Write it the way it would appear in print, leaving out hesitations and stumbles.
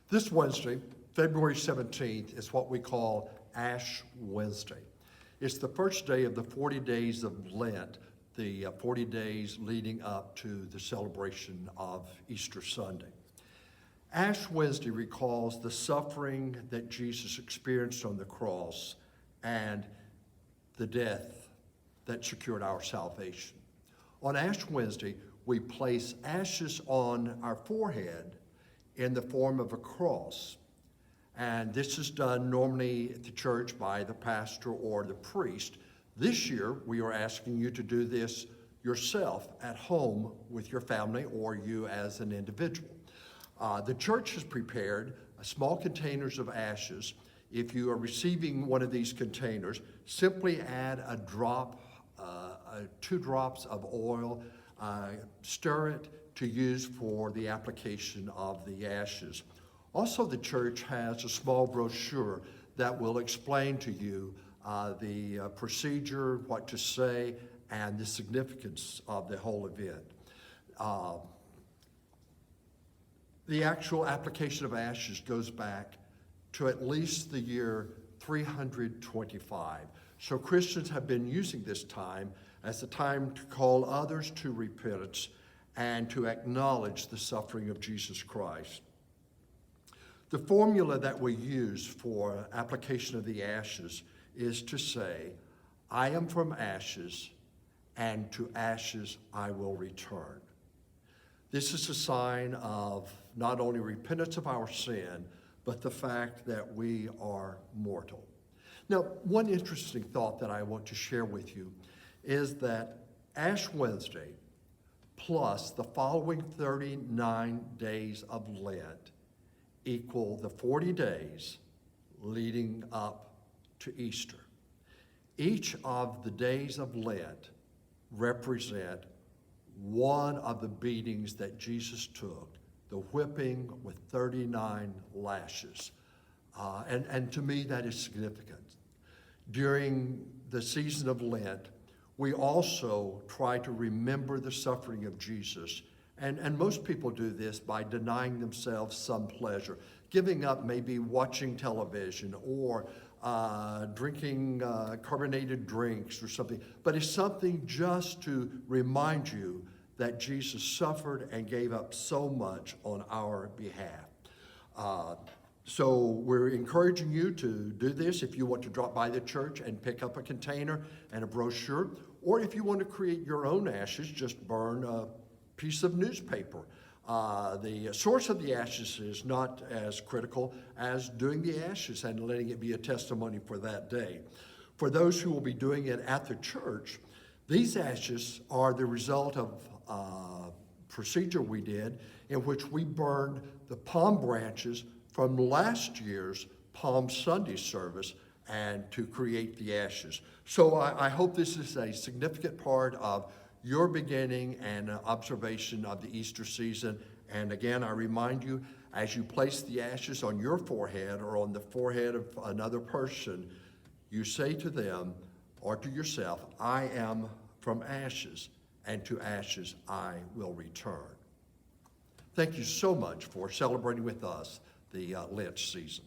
This Wednesday, February 17th, is what we call Ash Wednesday. It's the first day of the 40 days of Lent, the 40 days leading up to the celebration of Easter Sunday. Ash Wednesday recalls the suffering that Jesus experienced on the cross and the death that secured our salvation. On Ash Wednesday, we place ashes on our forehead in the form of a cross. And this is done normally at the church by the pastor or the priest. This year, we are asking you to do this yourself at home with your family or you as an individual. The church has prepared small containers of ashes. If you are receiving one of these containers, simply add a drop, 2 drops of oil, stir it to use for the application of the ashes. Also, the church has a small brochure that will explain to you the procedure, what to say, and the significance of the whole event. The actual application of ashes goes back to at least the year 325. So Christians have been using this time as a time to call others to repentance and to acknowledge the suffering of Jesus Christ. The formula that we use for application of the ashes is to say, I am from ashes, and to ashes I will return. This is a sign of not only repentance of our sin, but the fact that we are mortal. Now, one interesting thought that I want to share with you is that Ash Wednesday plus the following 39 days of Lent equal the 40 days leading up to Easter. Each of the days of Lent represent one of the beatings that Jesus took, the whipping with 39 lashes. And to me, that is significant. During the season of Lent, we also try to remember the suffering of Jesus. And most people do this by denying themselves some pleasure, giving up maybe watching television or drinking carbonated drinks or something. But it's something just to remind you that Jesus suffered and gave up so much on our behalf. So we're encouraging you to do this if you want to drop by the church and pick up a container and a brochure, or if you want to create your own ashes, just burn a piece of newspaper. The source of the ashes is not as critical as doing the ashes and letting it be a testimony for that day. For those who will be doing it at the church, these ashes are the result of a procedure we did in which we burned the palm branches from last year's Palm Sunday service and to create the ashes. So I hope this is a significant part of your beginning and observation of the Easter season. And again, I remind you, as you place the ashes on your forehead or on the forehead of another person, you say to them or to yourself, I am from ashes, and to ashes I will return. Thank you so much for celebrating with us the Lent season.